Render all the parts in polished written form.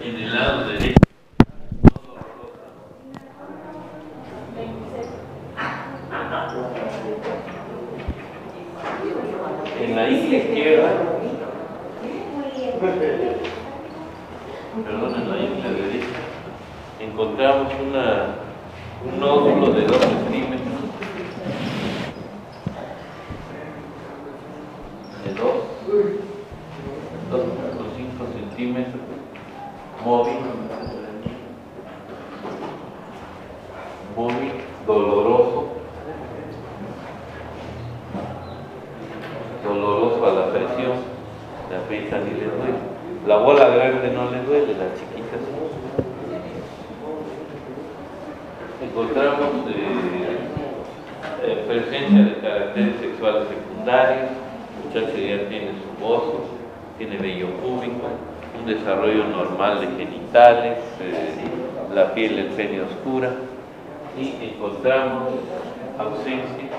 En el lado derecho. En la isla izquierda, perdón, en la isla derecha, encontramos un nódulo de 2 centímetros, de 2.5 centímetros, móvil, doloroso a la presión, la aprieta ni le duele. La bola grande no le duele, la chiquita sí. Encontramos presencia de caracteres sexuales secundarios, el muchacho ya tiene su bozo, tiene vello púbico, un desarrollo normal de genitales, la piel del pene oscura, y encontramos ausencia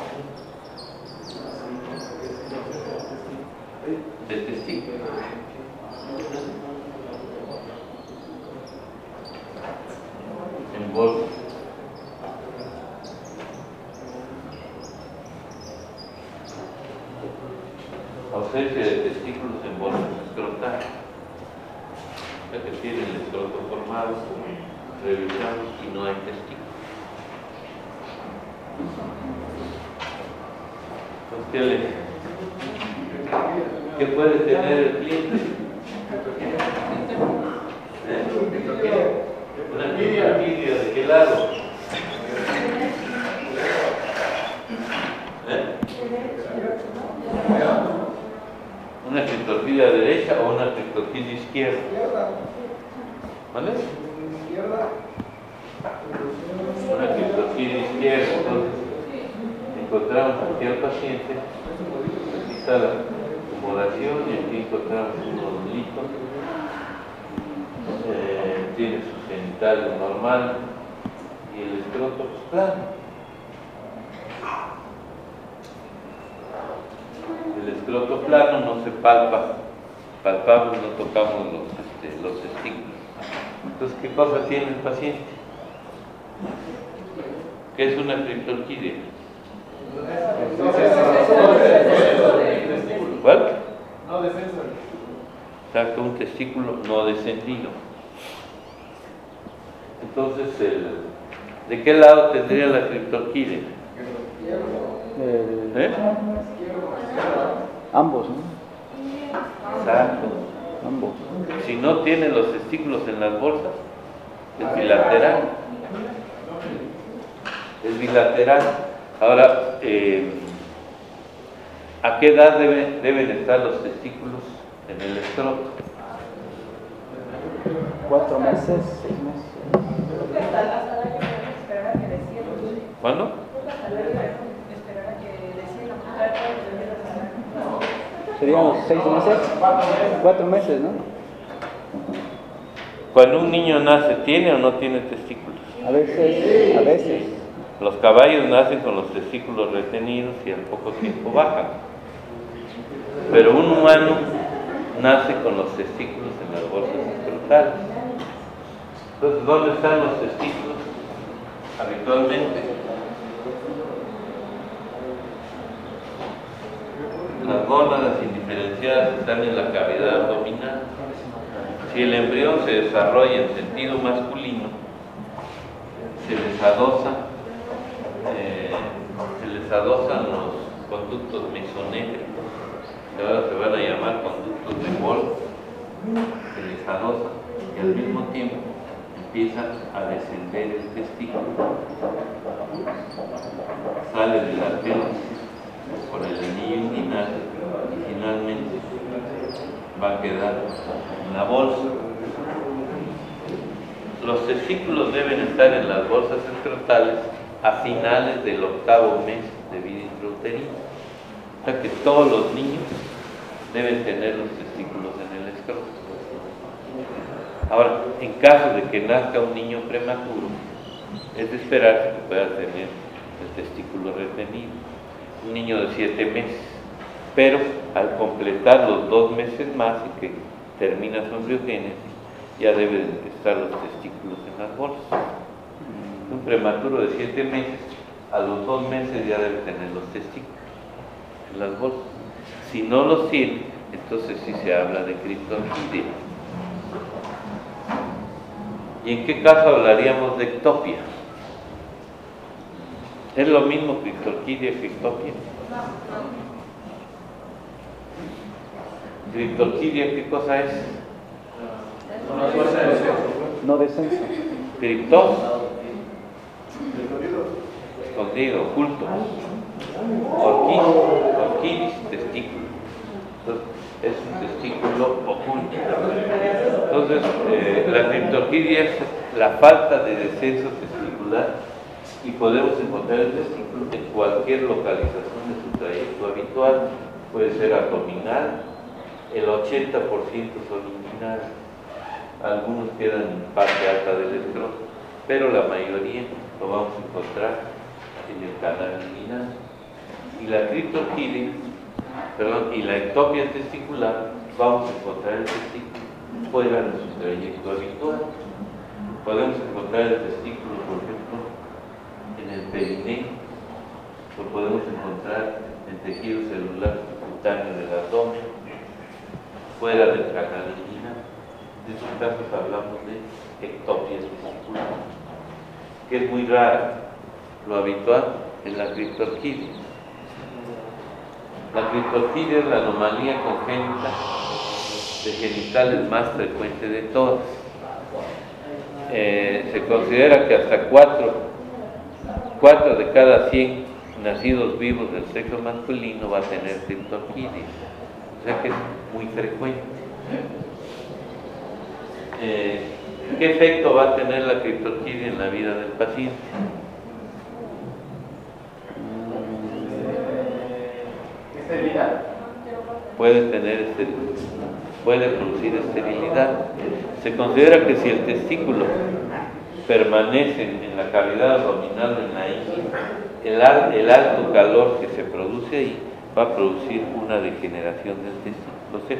de testículos. En bolsa. Ausencia de testículos en bolsas escrotales. Ya que tiene el escroto formado, revisamos y no hay testículos. Entonces, ¿qué puede tener el cliente? Una criptorquidia, ¿de qué lado? ¿Una criptorquidia derecha o una criptorquidia izquierda? ¿Vale? Una criptorquidia izquierda. Entonces, encontramos aquí al paciente, aquí está la acomodación y aquí encontramos un nodulito. Tiene su genital normal y el escroto pues, plano. El escroto plano no se palpamos, no tocamos los testículos. Entonces, ¿qué cosa tiene el paciente? ¿Qué es una criptorquidia? ¿Cuál? No descenso. Saca un testículo no descendido. Entonces, ¿de qué lado tendría la criptorquidia? Ambos, ¿no? Exacto. Ambos. Si no tiene los testículos en las bolsas, es bilateral. Es bilateral. Ahora, ¿a qué edad deben estar los testículos en el escroto? 4 meses, 6 meses. ¿Cuándo? Serían los 6 meses, 4 meses, ¿no? Cuando un niño nace, ¿tiene o no tiene testículos? A veces, a veces. Los caballos nacen con los testículos retenidos y al poco tiempo bajan. Pero un humano nace con los testículos en las bolsas escrotales. Entonces, ¿dónde están los testículos habitualmente? Las gónadas indiferenciadas están en la cavidad abdominal. Si el embrión se desarrolla en sentido masculino, se les adosan los conductos mesonégricos, que ahora se van a llamar conductos de Wolf, se les adosan y al mismo tiempo empieza a descender el testículo, sale de la pelvis por el anillo inguinal y finalmente va a quedar en la bolsa. Los testículos deben estar en las bolsas escrotales a finales del 8º mes de vida intrauterina. O sea que todos los niños deben tener los testículos en el escroto. Ahora, en caso de que nazca un niño prematuro, es de esperarse que pueda tener el testículo retenido. Un niño de 7 meses, pero al completar los 2 meses más y que termina su embriogénesis, ya deben estar los testículos en las bolsas. Un prematuro de 7 meses, a los 2 meses ya debe tener los testículos en las bolsas. Si no los tiene, entonces sí se habla de criptorquidia. ¿Y en qué caso hablaríamos de ectopia? ¿Es lo mismo criptorquidia que ectopia? ¿Criptorquidia qué cosa es? No descenso. Criptos, escondido, oculto. Orquidis, testículo. Entonces, es un testículo oculto. Entonces, la criptorquidia es la falta de descenso testicular y podemos encontrar el testículo en cualquier localización de su trayecto habitual. Puede ser abdominal, el 80% son inguinales, algunos quedan en parte alta del escroto, pero la mayoría lo vamos a encontrar en el canal inguinal. Y la criptorquidia, y la ectopia testicular, vamos a encontrar el testículo fuera de su trayecto habitual. Podemos encontrar el testículo, por ejemplo, en el perineo, lo podemos encontrar en tejido celular subcutáneo del abdomen, fuera del canal inguinal. En esos casos hablamos de ectopia testicular, que es muy rara. Lo habitual es la criptorquidia. La criptorquidia es la anomalía congénita de genitales más frecuente de todas. Se considera que hasta 4 de cada 100 nacidos vivos del sexo masculino va a tener criptorquidia. O sea que es muy frecuente. ¿Qué efecto va a tener la criptorquidia en la vida del paciente? Esterilidad. Puede producir esterilidad. Se considera que si el testículo permanece en la cavidad abdominal o en la ingle, el alto calor que se produce ahí va a producir una degeneración del testículo. O sea,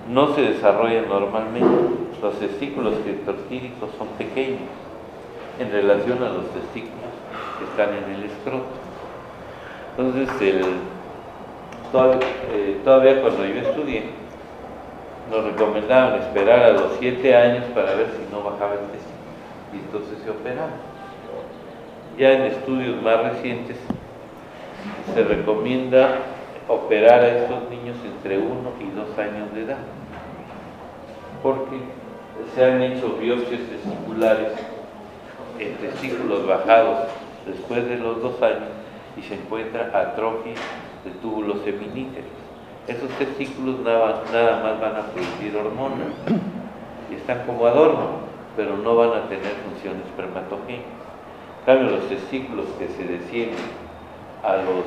no se desarrolla normalmente. Los testículos criptorquídicos son pequeños en relación a los testículos que están en el escroto. Entonces, todavía cuando yo estudié, nos recomendaban esperar a los 7 años para ver si no bajaba el testículo, y entonces se operaba. Ya en estudios más recientes se recomienda operar a estos niños entre 1 y 2 años de edad, porque se han hecho biopsias testiculares en testículos bajados después de los 2 años y se encuentra atrofia de túbulos seminíferos. Esos testículos nada más van a producir hormonas y están como adorno, pero no van a tener funciones espermatogénicas. En cambio, los testículos que se descienden a los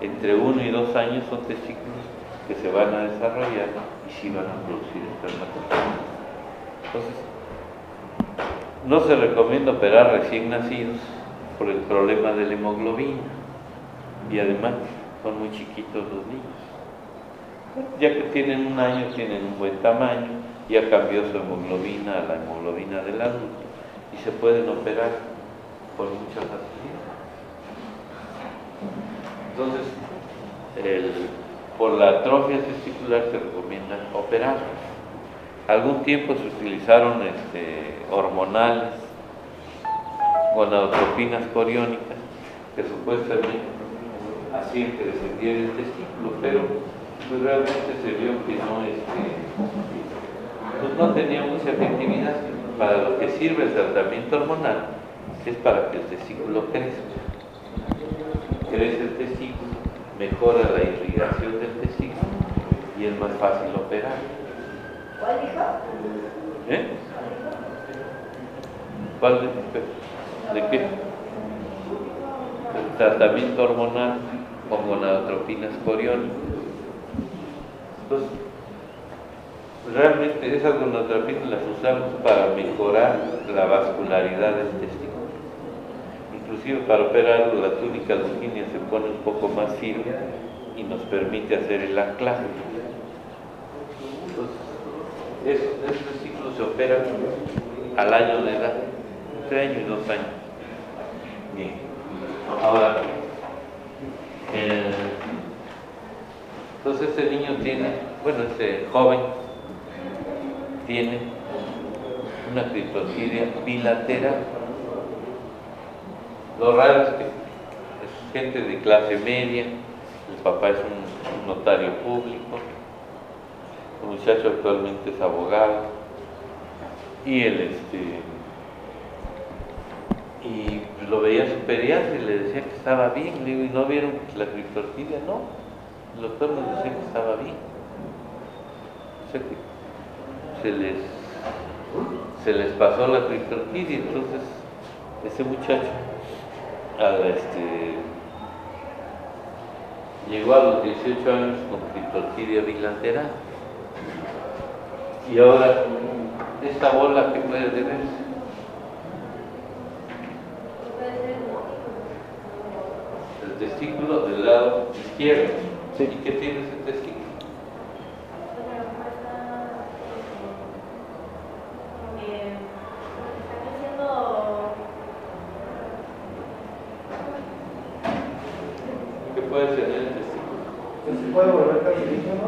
entre 1 y 2 años son testículos que se van a desarrollar y sí van a producir espermatogénicos. Entonces, no se recomienda operar recién nacidos por el problema de la hemoglobina, y además son muy chiquitos los niños. Ya que tienen 1 año, tienen un buen tamaño, ya cambió su hemoglobina a la hemoglobina del adulto y se pueden operar con mucha facilidad. Entonces, por la atrofia testicular se recomienda operar. Algún tiempo se utilizaron hormonales, gonadotropinas coriónicas, que supuestamente hacían que descendiera el testículo, pero pues realmente se vio que no tenía mucha efectividad. Para lo que sirve el tratamiento hormonal es para que el testículo crezca. Crece el testículo, mejora la irrigación del testículo y es más fácil operar. ¿Cuál dijo? ¿Cuál de qué? El tratamiento hormonal con gonadotropinas coriónicas. Entonces, realmente esas gonadotropinas las usamos para mejorar la vascularidad del testículo. Inclusive para operarlo, la túnica sanguínea se pone un poco más firme y nos permite hacer el anclaje. Entonces, Esos vesículos se operan al año de edad, entre año y 2 años. Bien. Ahora, entonces este niño tiene, bueno, este joven tiene una criptorquidia bilateral. Lo raro es que es gente de clase media, el papá es un notario público, el muchacho actualmente es abogado, y él y lo veía su pediatra y le decía que estaba bien. Le digo, ¿y no vieron la criptorquidia? No, el doctor nos decía que estaba bien. O sea que se les pasó la criptorquidia. Entonces ese muchacho llegó a los 18 años con criptorquidia bilateral, y ahora esta bola que puede deberse el testículo del lado izquierdo. Sí. ¿Y qué tiene ese testículo? ¿Qué puede tener el testículo? ¿Se puede volver cancerígeno?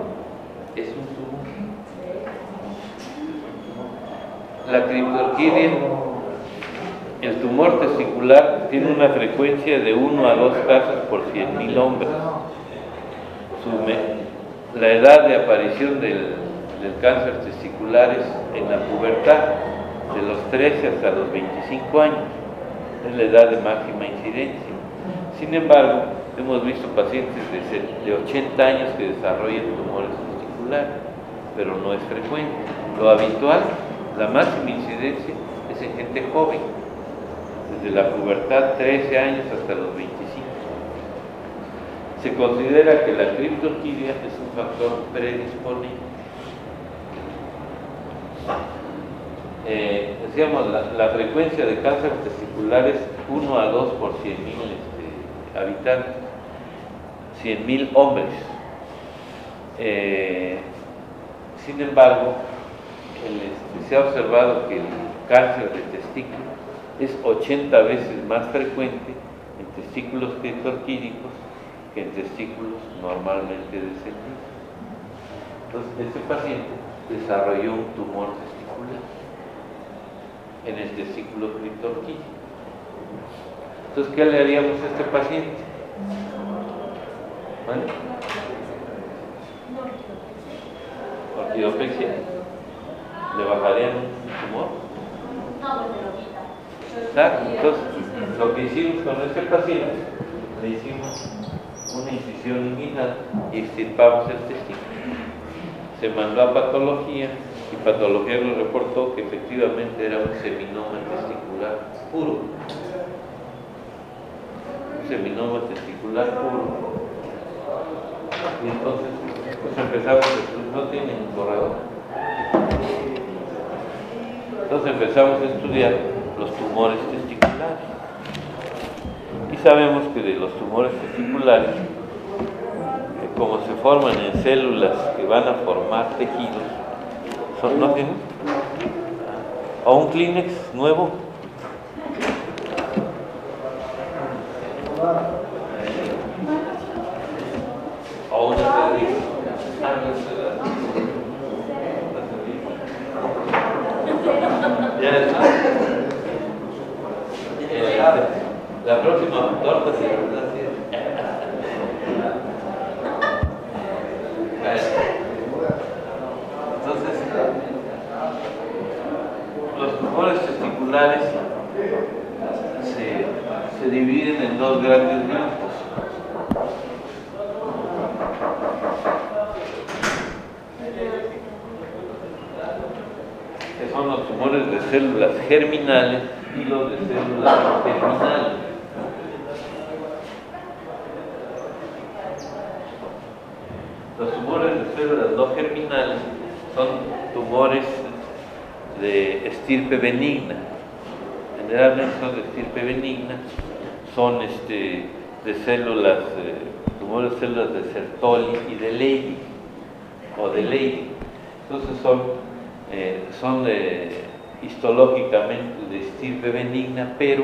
Es un tumor. La criptorquidia, el tumor testicular, tiene una frecuencia de 1 a 2 casos por 100.000 hombres. La edad de aparición del cáncer testicular es en la pubertad, de los 13 hasta los 25 años. Es la edad de máxima incidencia. Sin embargo, hemos visto pacientes de 80 años que desarrollan tumores testiculares, pero no es frecuente. Lo habitual, la máxima incidencia, es en gente joven, desde la pubertad, 13 años hasta los 25. Se considera que la criptorquidia es un factor predisponente. Decíamos, la frecuencia de cáncer testicular es 1 a 2 por 100.000 habitantes, 100.000 hombres. Sin embargo, se ha observado que el cáncer de testículo es 80 veces más frecuente en testículos criptorquídicos que en testículos normalmente descendidos. Entonces, este paciente desarrolló un tumor testicular en el testículo criptorquídico. Entonces, ¿qué le haríamos a este paciente? ¿Vale? Orquidopexia. ¿Le bajarían un tumor? No, pues se lo quita. Exacto. Entonces, lo que hicimos con este paciente, le hicimos una incisión inguinal y extirpamos el testículo. Se mandó a patología y patología nos reportó que efectivamente era un seminoma testicular puro. Un seminoma testicular puro. Y entonces, pues empezamos, no tiene un corredor. Entonces empezamos a estudiar los tumores testiculares. Y sabemos que de los tumores testiculares, como se forman en células que van a formar tejidos, ¿no tienen? ¿O un Kleenex nuevo? ¿O una cerveza? Ya está. La próxima torta se va a hacer. Entonces, los tumores testiculares se dividen en dos grandes grupos. Que son los tumores de células germinales y los de células no germinales. Los tumores de células no germinales son tumores de estirpe benigna. Generalmente son de estirpe benigna, son de células, tumores de células de Sertoli y de Leydig, o de Leydig. Entonces son son histológicamente de estirpe benigna, pero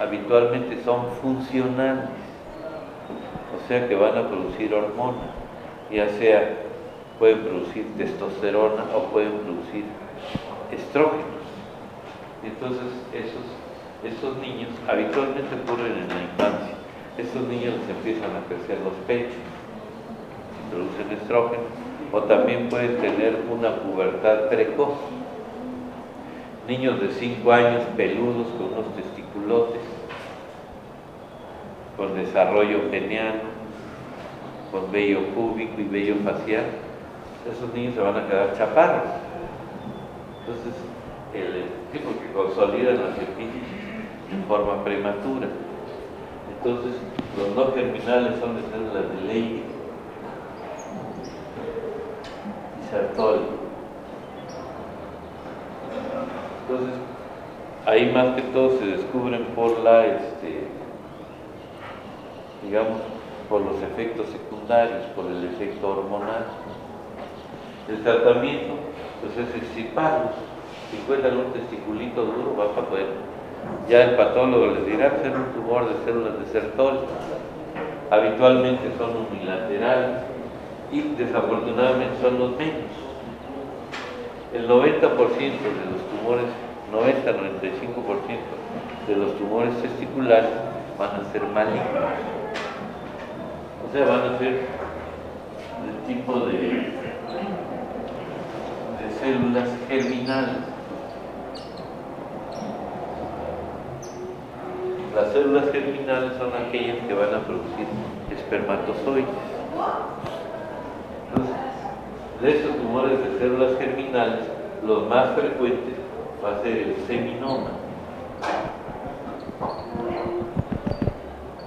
habitualmente son funcionales, o sea que van a producir hormonas, ya sea pueden producir testosterona o pueden producir estrógenos. Entonces estos niños habitualmente ocurren en la infancia. Estos niños les empiezan a crecer los pechos, producen estrógenos, o también pueden tener una pubertad precoz. Niños de 5 años peludos con unos testiculotes, con desarrollo peniano, con vello púbico y vello facial, esos niños se van a quedar chaparros. Entonces, porque consolidan la epífisis en forma prematura. Entonces, los no germinales son de células de Leydig y Sertoli. Entonces, ahí más que todo se descubren por la, digamos, por los efectos secundarios, por el efecto hormonal. El tratamiento, pues es extirparlos. Si encuentran un testiculito duro, va para poder. Ya el patólogo les dirá que es un tumor de células de Sertoli. Habitualmente son unilaterales y desafortunadamente son los menos. El 90% de los tumores, 90-95% de los tumores testiculares van a ser malignos. O sea, van a ser del tipo de células germinales. Las células germinales son aquellas que van a producir espermatozoides. Entonces, de esos tumores de células germinales, los más frecuentes va a ser el seminoma.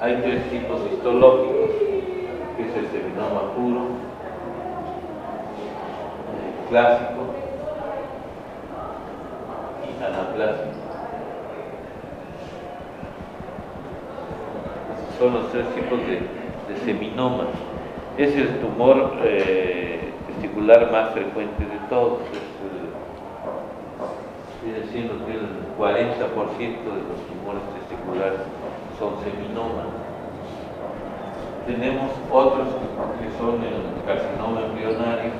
Hay 3 tipos histológicos, que es el seminoma puro, clásico y anaplásico. Son los 3 tipos de seminoma. Es el tumor testicular más frecuente de todos. Viene siendo que el 40% de los tumores testiculares son seminomas. Tenemos otros que son el carcinoma embrionario,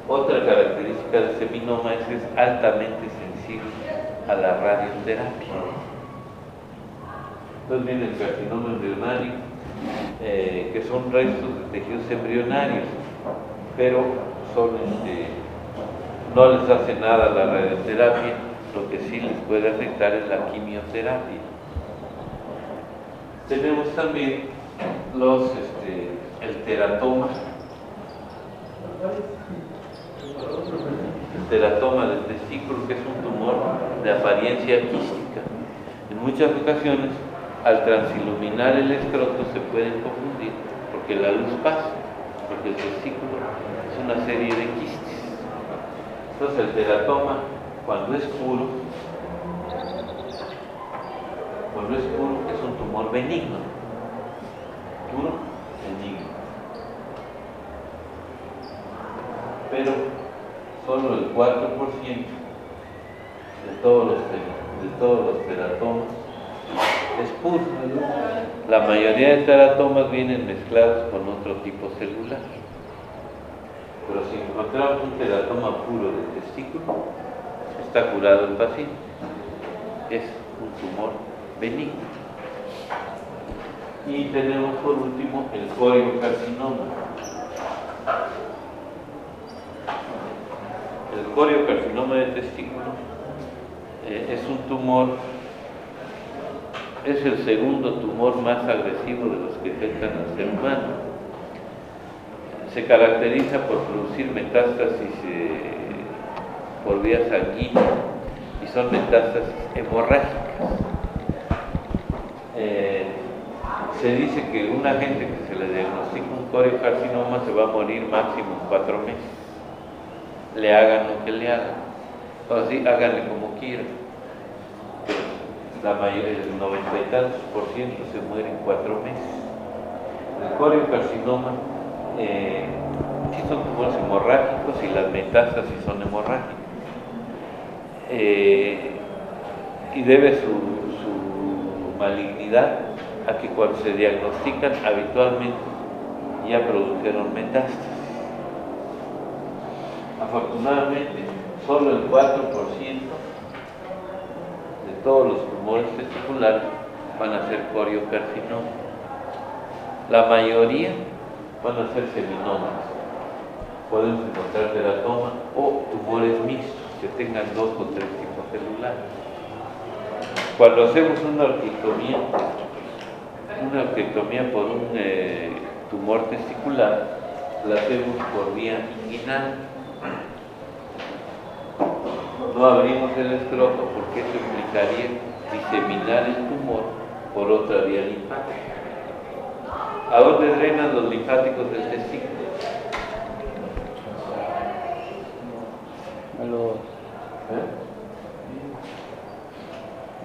Otra característica del seminoma es que es altamente sensible a la radioterapia. Entonces viene el carcinoma embrionario, que son restos de tejidos embrionarios, pero son, no les hace nada la radioterapia. Lo que sí les puede afectar es la quimioterapia. Tenemos también el teratoma. El teratoma del testículo, que es un tumor de apariencia quística. En muchas ocasiones, al transiluminar el escroto se pueden confundir porque la luz pasa, porque el testículo es una serie de quistes. Entonces el teratoma, cuando es puro, es un tumor benigno. Puro, benigno. Pero solo el 4% de todos los teratomas es puro. La mayoría de teratomas vienen mezclados con otro tipo celular. Pero si encontramos un teratoma puro de testículo, está curado el paciente. Es un tumor benigno. Y tenemos por último el coriocarcinoma. El coriocarcinoma de testículo es un tumor, es el segundo tumor más agresivo de los que afectan al ser humano. Se caracteriza por producir metástasis por vía sanguínea y son metástasis hemorrágicas. Se dice que una gente que se le diagnostica un coriocarcinoma se va a morir máximo 4 meses. Le hagan lo que le hagan. Ahora sí, háganle como quieran. Pero el 90 y tantos por ciento se muere en 4 meses. El coriocarcinoma sí son tumores hemorrágicos y las metástasis son hemorrágicas. Y debe su malignidad a que cuando se diagnostican habitualmente ya produjeron metástasis. Afortunadamente, solo el 4% de todos los tumores testiculares van a ser coriocarcinoma. La mayoría van a ser seminomas. Podemos encontrar teratoma o tumores mixtos que tengan 2 o 3 tipos celulares. Cuando hacemos una orquiectomía por un tumor testicular, la hacemos por vía inguinal. No abrimos el escroto porque eso implicaría diseminar el tumor por otra vía linfática. ¿A dónde drenan los linfáticos del testículo? A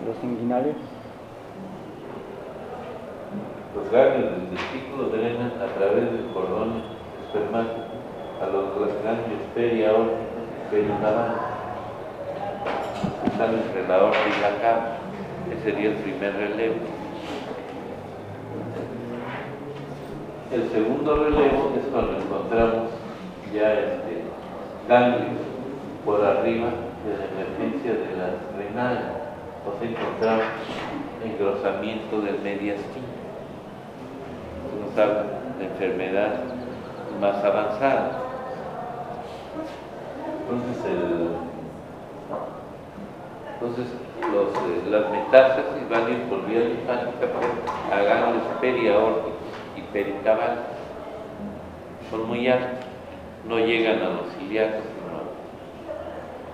los inguinales. Los ganglios del testículo drenan a través del cordón espermático a los ganglios periaórticos y pericaudales. Están entre la aorta y la cava. Ese sería el primer relevo. El segundo relevo es cuando encontramos ya ganglios por arriba de la emergencia de las renales, o sea, encontramos engrosamiento del mediastino. Nos habla de enfermedad más avanzada. Entonces las metástasis van a ir por vía linfática a ganglios periaórticos y pericaudales. Son muy altos, no llegan a los ilíacos, sino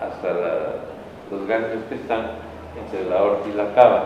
hasta los ganglios que están entre la aorta y la cava.